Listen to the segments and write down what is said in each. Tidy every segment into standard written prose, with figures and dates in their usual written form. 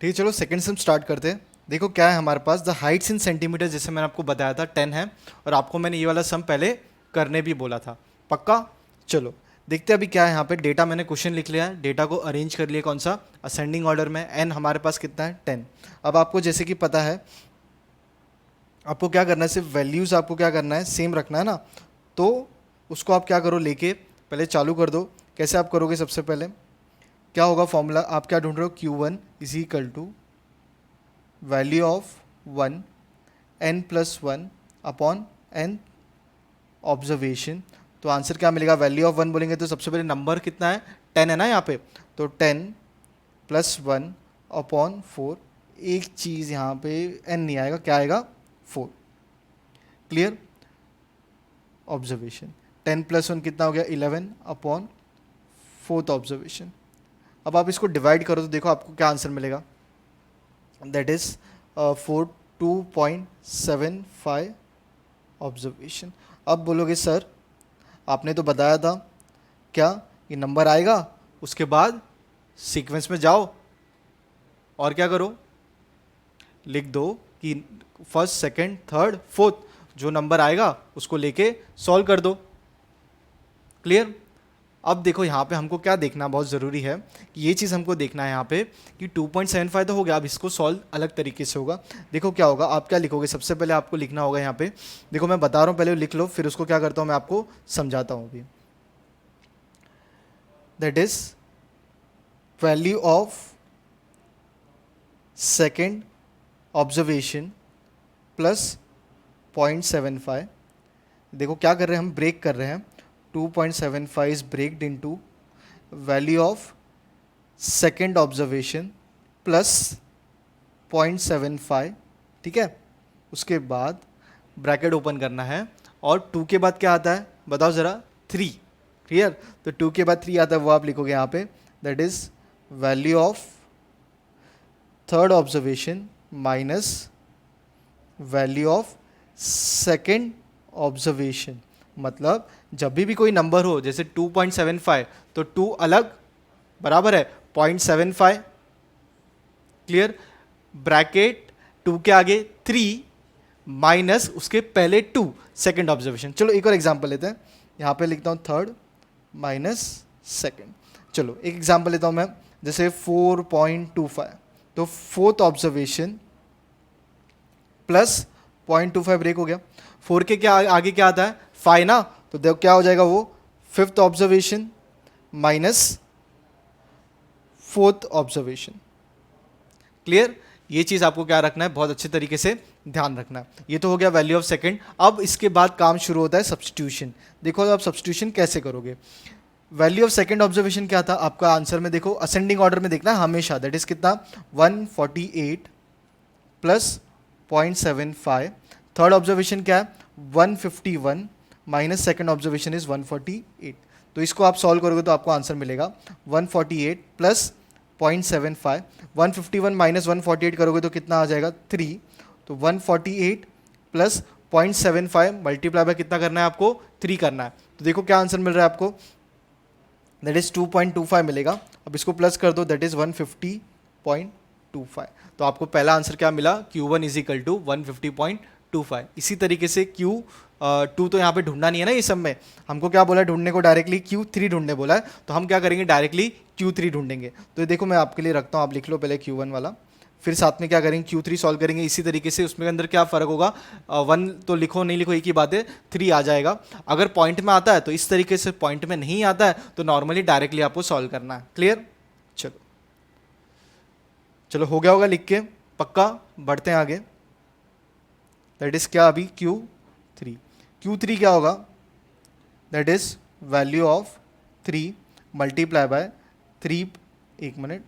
ठीक है, चलो सेकंड सम स्टार्ट करते हैं। देखो क्या है हमारे पास, द हाइट्स इन सेंटीमीटर, जैसे मैंने आपको बताया था 10 है, और आपको मैंने ये वाला सम पहले करने भी बोला था। पक्का? चलो देखते हैं अभी क्या है। यहाँ पे डेटा मैंने क्वेश्चन लिख लिया है, डेटा को अरेंज कर लिया, कौन सा, असेंडिंग ऑर्डर में। एन हमारे पास कितना है, 10। अब आपको जैसे कि पता है, आपको क्या करना है, सिर्फ वैल्यूज़ आपको क्या करना है, सेम रखना है ना। तो उसको आप क्या करो, लेके पहले चालू कर दो। कैसे आप करोगे, सबसे पहले क्या होगा फॉर्मूला, आप क्या ढूंढ रहे हो, Q1 is equal to value of 1 n+1 upon n observation. तो आंसर क्या मिलेगा, वैल्यू ऑफ 1 बोलेंगे तो सबसे पहले नंबर कितना है, 10 है ना यहाँ पे, तो 10+1 अपॉन 4। एक चीज़ यहाँ पे n नहीं आएगा, क्या आएगा, 4। क्लियर? ऑब्जर्वेशन 10+1 कितना हो गया, 11 अपॉन 4th ऑब्जर्वेशन। अब आप इसको डिवाइड करो तो देखो आपको क्या आंसर मिलेगा, दैट इज 42.75 ऑब्जर्वेशन। अब बोलोगे सर आपने तो बताया था, क्या ये नंबर आएगा, उसके बाद सीक्वेंस में जाओ और क्या करो, लिख दो कि फर्स्ट सेकंड थर्ड फोर्थ, जो नंबर आएगा उसको लेके सॉल्व कर दो। क्लियर? अब देखो यहाँ पे हमको क्या देखना बहुत ज़रूरी है, कि ये चीज़ हमको देखना है यहाँ पे कि 2.75 तो हो गया। अब इसको सॉल्व अलग तरीके से होगा। देखो क्या होगा, आप क्या लिखोगे, सबसे पहले आपको लिखना होगा यहाँ पे, देखो मैं बता रहा हूँ, पहले लिख लो, फिर उसको क्या करता हूँ मैं आपको समझाता हूँ अभी। That is value of second observation plus 0.75। देखो क्या कर रहे हैं हम, ब्रेक कर रहे हैं। 2.75 is broken into value of second observation plus 0.75। ठीक है, उसके बाद ब्रैकेट ओपन करना है, और 2 के बाद क्या आता है बताओ ज़रा, 3। क्लियर? तो 2 के बाद 3 आता है, वो आप लिखोगे यहाँ पे, that is value of third observation minus value of second observation. मतलब जब भी कोई नंबर हो, जैसे 2.75, तो 2 अलग बराबर है 0.75। क्लियर? ब्रैकेट 2 के आगे 3 माइनस उसके पहले 2 सेकेंड ऑब्जर्वेशन। चलो एक और एग्जांपल लेते हैं, यहाँ पे लिखता हूँ थर्ड माइनस सेकेंड। चलो एक एग्जांपल लेता हूँ मैं, जैसे 4.25, तो फोर्थ ऑब्जर्वेशन प्लस 0.25 ब्रेक हो गया। 4 के क्या आगे क्या आता है, 5 ना, तो देखो क्या हो जाएगा, वो fifth observation minus fourth observation. Clear? ये चीज़ आपको क्या रखना है, बहुत अच्छे तरीके से ध्यान रखना है। ये तो हो गया वैल्यू ऑफ सेकंड। अब इसके बाद काम शुरू होता है सब्स्टिट्यूशन। देखो आप सब्स्टिट्यूशन कैसे करोगे। वैल्यू ऑफ सेकंड ऑब्जर्वेशन क्या था आपका आंसर में, देखो असेंडिंग ऑर्डर में देखना है हमेशा, दैट इज कितना, 148 प्लस 0.75। थर्ड ऑब्जर्वेशन क्या है, 151 माइनस सेकंड ऑब्जर्वेशन इज 148। तो इसको आप सॉल्व करोगे तो आपको आंसर मिलेगा 148 प्लस 0.75। 151 माइनस 148 करोगे तो कितना आ जाएगा, 3। तो 148 प्लस 0.75 मल्टीप्लाई बाय कितना करना है आपको, 3 करना है। तो देखो क्या आंसर मिल रहा है आपको, दैट इज 2.25 मिलेगा। अब इसको प्लस कर दो, दैट इज 150.25। तो आपको पहला आंसर क्या मिला, Q1 इज इक्वल टू 150.25। इसी तरीके से Q2 तो यहाँ पे ढूंढना नहीं है ना, ये सब में हमको क्या बोला है ढूंढने को, डायरेक्टली Q3 ढूंढने बोला है, तो हम क्या करेंगे, डायरेक्टली Q3 ढूंढेंगे। तो देखो मैं आपके लिए रखता हूँ, आप लिख लो पहले Q1 वाला, फिर साथ में क्या करेंगे, Q3 सॉल्व करेंगे। इसी तरीके से उसमें अंदर क्या फ़र्क होगा, 1 तो लिखो नहीं लिखो एक ही बात है, 3 आ जाएगा। अगर पॉइंट में आता है तो इस तरीके से, पॉइंट में नहीं आता है तो नॉर्मली डायरेक्टली आपको सॉल्व करना है। क्लियर? चलो चलो हो गया होगा लिख के, पक्का? बढ़ते हैं आगे। दैट इज क्या अभी, Q3 क्या होगा, that is value of 3 multiply by 3, एक minute,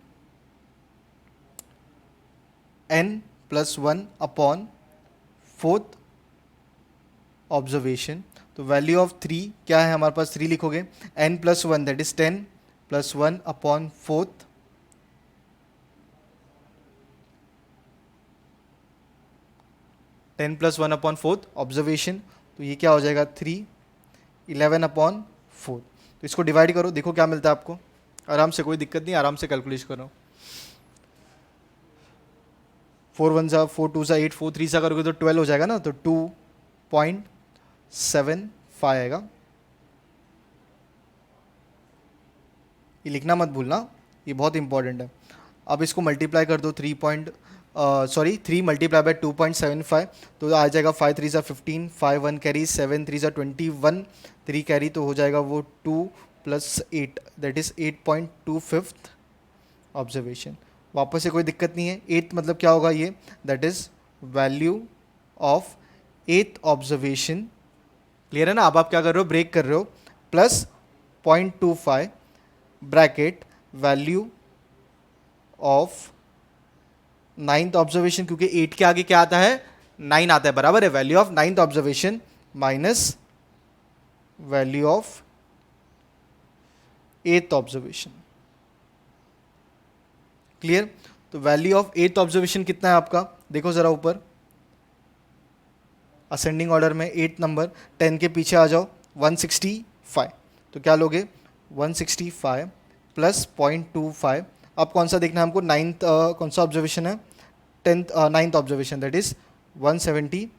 n+1 upon fourth observation. तो वैल्यू ऑफ 3 क्या है हमारे पास, 3 लिखोगे, n+1 that is 10 plus 1 upon fourth, 10 plus 1 upon fourth observation. तो ये क्या हो जाएगा, 3, 11 अपॉन फोर्थ। तो इसको डिवाइड करो, देखो क्या मिलता है आपको, आराम से, कोई दिक्कत नहीं, आराम से कैलकुलेट करो। फोर वन ज़ा 4 2 ज़ा 8 4 3 ज़ा करोगे तो 12 हो जाएगा ना, तो 2.75 आएगा। ये लिखना मत भूलना, ये बहुत इंपॉर्टेंट है। अब इसको मल्टीप्लाई कर दो 3 मल्टीप्लाई बाय 2.75, तो आ जाएगा 5 3 ज़ा 15, 5 1 कैरी, 7 3 ज़ा 21, 3 कैरी, तो हो जाएगा वो 2 + 8, दैट इज़ 8.25 ऑब्जर्वेशन। वापस से कोई दिक्कत नहीं है, 8 मतलब क्या होगा ये, that is value of 8th observation. Clear है ना? अब आप क्या कर रहे हो, ब्रेक कर रहे हो, plus 0.25 bracket value of 9th observation, क्योंकि 8 के आगे क्या आता है, 9 आता है, बराबर है। Value of 9th observation minus value of 8th observation. Clear? तो वैल्यू ऑफ 8th ऑब्जर्वेशन कितना है आपका, देखो जरा ऊपर असेंडिंग ऑर्डर में 8 नंबर, 10 के पीछे आ जाओ, 165, तो क्या लोगे 165 प्लस 0.25। अब कौन सा देखना है हमको, 9th कौन सा ऑब्जर्वेशन है, 9th observation, that is 170,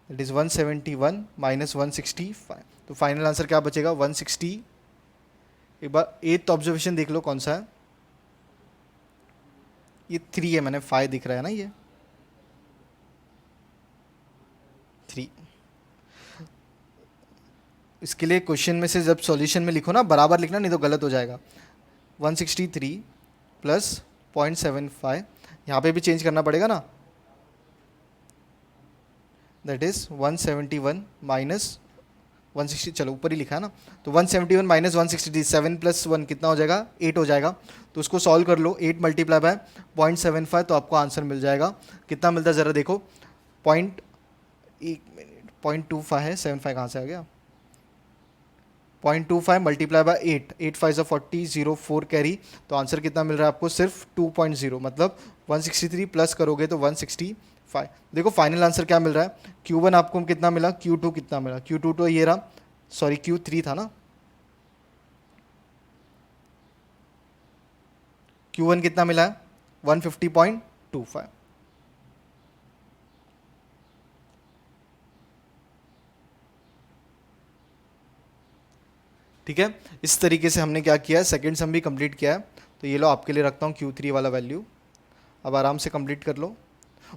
that is 171 minus 165, तो फाइनल आंसर क्या बचेगा 160। एक बार 8th ऑब्जर्वेशन देख लो कौन सा है, ये 3 है, मैंने 5 दिख रहा है ना, ये 3। इसके लिए क्वेश्चन में से जब सॉल्यूशन में लिखो ना, बराबर लिखना, नहीं तो गलत हो जाएगा। 163 प्लस 0.75, यहाँ पे भी चेंज करना पड़ेगा ना, दैट इज 171 माइनस 160, चलो ऊपर ही लिखा है ना, तो 171 माइनस 163, 7 + 1 कितना हो जाएगा, 8 हो जाएगा। तो उसको सॉल्व कर लो, 8 मल्टीप्लाई बाय 0.75, तो आपको आंसर मिल जाएगा। कितना मिलता है ज़रा देखो, पॉइंट, 0.25 है, 75 कहाँ से आ गया, 0.25 मल्टीप्लाई बाय 8, 8 5 40, 0 4 कैरी, तो आंसर कितना मिल रहा है आपको, सिर्फ 2.0, मतलब 163 प्लस करोगे तो 165। देखो फाइनल आंसर क्या मिल रहा है, Q1 आपको कितना मिला, Q2 कितना मिला, Q2 तो ये रहा, सॉरी Q3 था ना, Q1 कितना मिला है 150.25। ठीक है, इस तरीके से हमने क्या किया है, सेकंड सम भी कंप्लीट किया है। तो ये लो आपके लिए रखता हूँ Q3 वाला वैल्यू, अब आराम से कंप्लीट कर लो।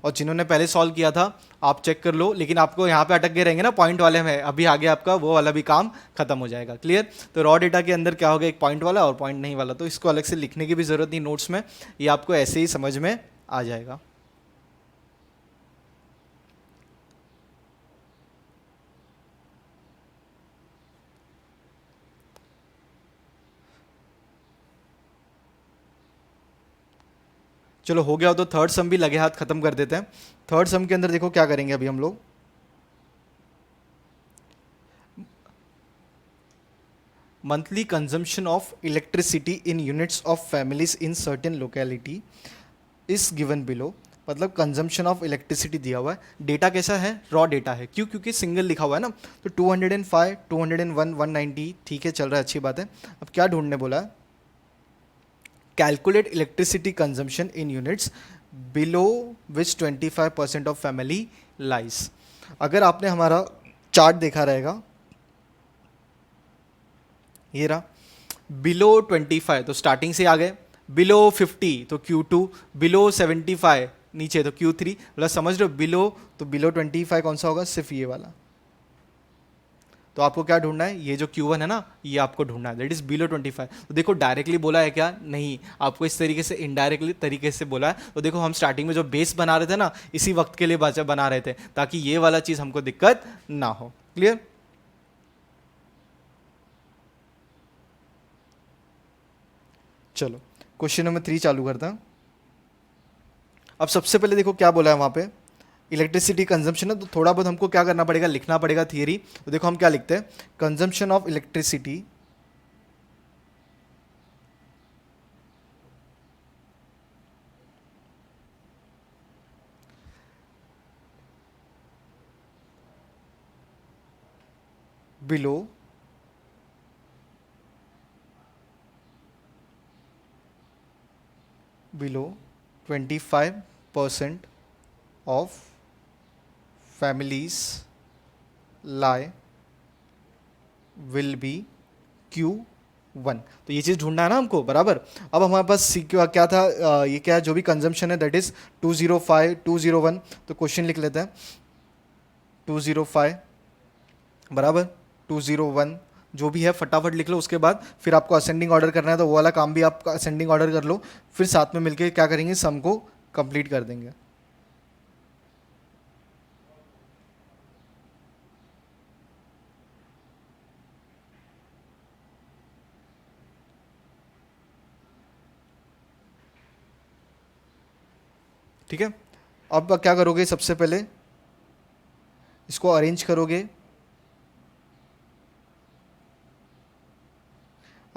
और जिन्होंने पहले सॉल्व किया था आप चेक कर लो, लेकिन आपको यहाँ पे अटक गए रहेंगे ना पॉइंट वाले में, अभी आगे आपका वो वाला भी काम खत्म हो जाएगा। क्लियर? तो रॉ डेटा के अंदर क्या होगा, एक पॉइंट वाला और पॉइंट नहीं वाला, तो इसको अलग से लिखने की भी ज़रूरत नहीं नोट्स में, ये आपको ऐसे ही समझ में आ जाएगा। चलो हो गया हो तो थर्ड सम भी लगे हाथ खत्म कर देते हैं। थर्ड सम के अंदर देखो क्या करेंगे अभी हम लोग, monthly consumption of electricity in units of families in certain locality is given below. मतलब कंजम्पशन ऑफ इलेक्ट्रिसिटी दिया हुआ है, डेटा कैसा है, रॉ डेटा है, क्यों, क्योंकि सिंगल लिखा हुआ है ना, तो 205 201 190 ठीक है, चल रहा है, अच्छी बात है। अब क्या ढूंढने बोला है, calculate electricity consumption in units below which 25% of family lies. अगर आपने हमारा चार्ट देखा रहेगा, ये रहा, बिलो 25 तो स्टार्टिंग से आ गए, बिलो 50 तो Q2, बिलो 75 नीचे तो Q3, मतलब समझ रहे हो, बिलो तो बिलो 25 कौन सा होगा, सिर्फ ये वाला। तो आपको क्या ढूंढना है, ये जो Q1 है ना, ये आपको ढूंढना है, दैट इज बिलो 25। तो देखो डायरेक्टली बोला है क्या, नहीं, आपको इस तरीके से इनडायरेक्टली तरीके से बोला है। तो देखो हम स्टार्टिंग में जो बेस बना रहे थे ना, इसी वक्त के लिए बना रहे थे, ताकि ये वाला चीज़ हमको दिक्कत ना हो। क्लियर? चलो क्वेश्चन नंबर 3 चालू करता हूँ। अब सबसे पहले देखो क्या बोला है वहाँ पे, इलेक्ट्रिसिटी कंजम्पशन है, तो थोड़ा बहुत हमको क्या करना पड़ेगा, लिखना पड़ेगा थियरी। तो देखो हम क्या लिखते हैं, consumption of electricity below below 25% of families lie will be Q1। तो ये चीज़ ढूंढना है ना हमको, बराबर। अब हमारे पास सी क्या था, ये क्या है, जो भी कंजम्पशन है दैट इज 205 201। तो क्वेश्चन लिख लेते हैं 205 बराबर 201, जो भी है फटाफट लिख लो। उसके बाद फिर आपको असेंडिंग ऑर्डर करना है, तो वो वाला काम भी आप असेंडिंग ऑर्डर कर लो। फिर साथ में मिलके क्या करेंगे, सम को कंप्लीट कर देंगे। ठीक है, अब क्या करोगे, सबसे पहले इसको अरेंज करोगे,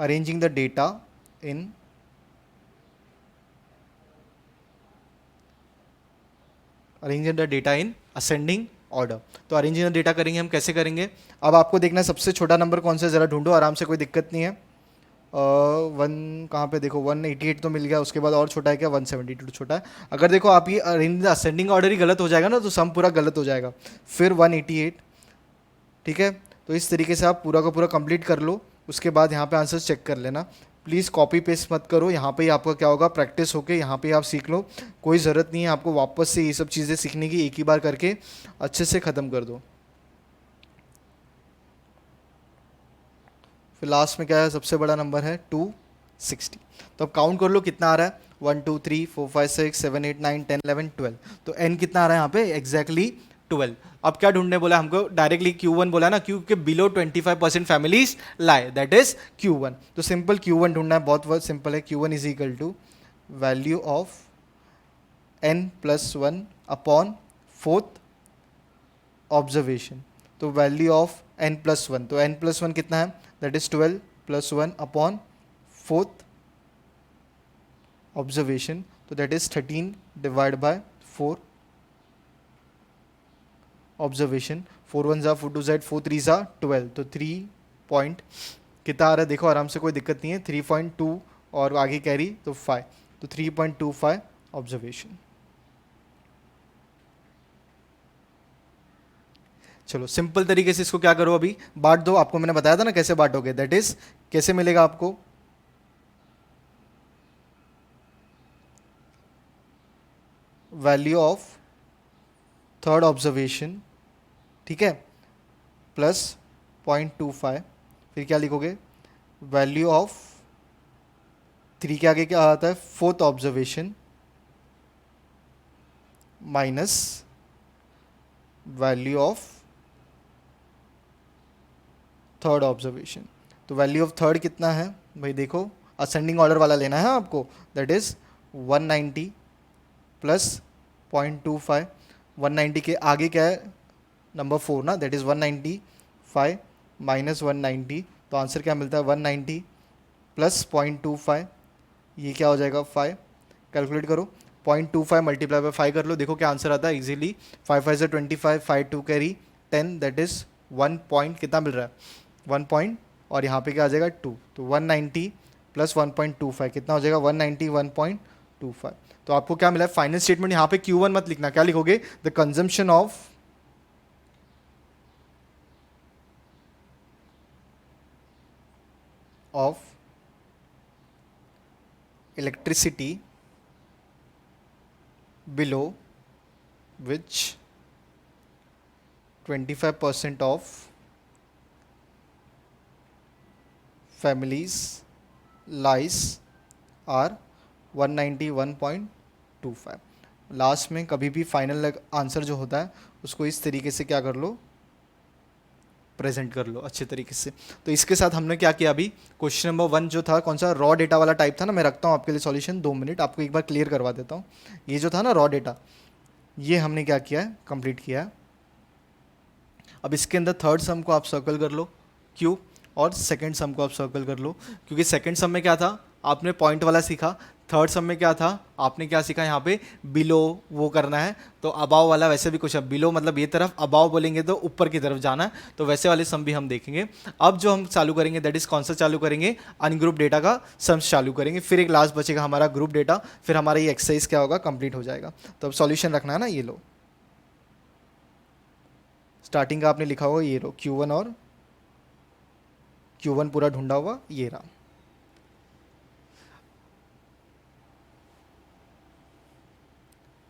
arranging the data in arranging the data in ascending order. तो अरेंजिंग द डेटा करेंगे हम, कैसे करेंगे, अब आपको देखना है सबसे छोटा नंबर कौन सा, ज़रा ढूंढो आराम से, कोई दिक्कत नहीं है। वन कहाँ पे, देखो 188 तो मिल गया, उसके बाद और छोटा है क्या, 172 छोटा है। अगर देखो आप ये अरेंज असेंडिंग ऑर्डर ही गलत हो जाएगा ना, तो सम पूरा गलत हो जाएगा। फिर 188, ठीक है। तो इस तरीके से आप पूरा का पूरा कंप्लीट कर लो। उसके बाद यहाँ पे आंसर चेक कर लेना। प्लीज़ कॉपी पेस्ट मत करो, यहाँ पे ही आपका क्या होगा, प्रैक्टिस होके यहाँ पे आप सीख लो। कोई ज़रूरत नहीं है आपको वापस से ये सब चीज़ें सीखने की, एक ही बार करके अच्छे से ख़त्म कर दो। फिर लास्ट में क्या है, सबसे बड़ा नंबर है 260। तो अब काउंट कर लो कितना आ रहा है, 1 2 3 4 5 6 7 8 9 10 11 12। तो n कितना आ रहा है यहाँ पे, एग्जैक्टली 12। अब क्या ढूंढने बोला हमको, डायरेक्टली Q1 बोला ना, Q के below 25% families lie, that is Q1। तो सिंपल Q1 ढूंढना है, बहुत सिंपल है। Q1 is equal to value of n+1 upon fourth observation. तो वैल्यू ऑफ n+1, तो n+1 कितना है, that is 12 + 1 upon fourth observation, तो that is 13 divide by 4 observation. 4 1 जा 4 2 जेड 4 3 जा 12। तो 3 पॉइंट कितना आ रहा है, देखो आराम से, कोई दिक्कत नहीं है। 3.2 और आगे कैरी तो 5, तो 3.25 ऑब्जर्वेशन। चलो सिंपल तरीके से इसको क्या करो, अभी बांट दो। आपको मैंने बताया था ना कैसे बांटोगे, दैट इज कैसे मिलेगा आपको, वैल्यू ऑफ थर्ड ऑब्जर्वेशन, ठीक है, प्लस 0.25। फिर क्या लिखोगे, वैल्यू ऑफ 3 के आगे क्या आता है, fourth observation, minus value of third observation. तो वैल्यू ऑफ थर्ड कितना है भाई, देखो असेंडिंग ऑर्डर वाला लेना है आपको, दैट इज 190 प्लस 0.25। 190 के आगे क्या है, नंबर 4 ना, दैट इज 195 माइनस 190। तो आंसर क्या मिलता है, 190 प्लस 0.25, ये क्या हो जाएगा 5। कैलकुलेट करो, 0.25 मल्टीप्लाई बाय 5 कर लो, देखो क्या आंसर आता है इजीली। 5 5 से 25, 5 2 कैरी 10, दैट इज 1 पॉइंट कितना मिल रहा है, 1 पॉइंट, और यहाँ पे क्या आ जाएगा 2। तो 190 प्लस 1.25 कितना हो जाएगा, 190 1.25। तो आपको क्या मिला है, फाइनल स्टेटमेंट। यहाँ पे Q1 मत लिखना, क्या लिखोगे, the consumption of electricity below which 25% of families lies are 191.25। Last में कभी भी फाइनल आंसर जो होता है उसको इस तरीके से क्या कर लो, प्रेजेंट कर लो अच्छे तरीके से। तो इसके साथ हमने क्या किया, अभी क्वेश्चन नंबर 1 जो था, कौन सा, रॉ डेटा वाला टाइप था ना। मैं रखता हूँ आपके लिए सॉल्यूशन, 2 मिनट, आपको एक बार क्लियर करवा देता हूँ। ये जो था ना रॉ डेटा, ये हमने क्या किया है, कंप्लीट किया है। अब इसके अंदर थर्ड सम को आप सर्कल कर लो क्यू, और सेकंड सम को आप सर्कल कर लो, क्योंकि सेकंड सम में क्या था, आपने पॉइंट वाला सीखा, थर्ड सम में क्या था, आपने क्या सीखा यहाँ पे, बिलो वो करना है, तो अबाव वाला वैसे भी कुछ है, बिलो मतलब ये तरफ, अबाव बोलेंगे तो ऊपर की तरफ जाना है, तो वैसे वाले सम भी हम देखेंगे। अब जो हम चालू करेंगे दैट इज कौन सा चालू करेंगे, अनग्रुप डेटा का सम्स चालू करेंगे, फिर एक लास्ट बचेगा हमारा ग्रुप डेटा, फिर हमारा ये एक्सरसाइज क्या होगा, कंप्लीट हो जाएगा। तो अब सॉल्यूशन रखना है ना, ये लो स्टार्टिंग का आपने लिखा होगा, ये लो Q1 और Q1 पूरा ढूंढा हुआ ये रहा।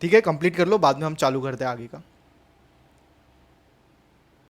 ठीक है, कंप्लीट कर लो, बाद में हम चालू करते हैं आगे का।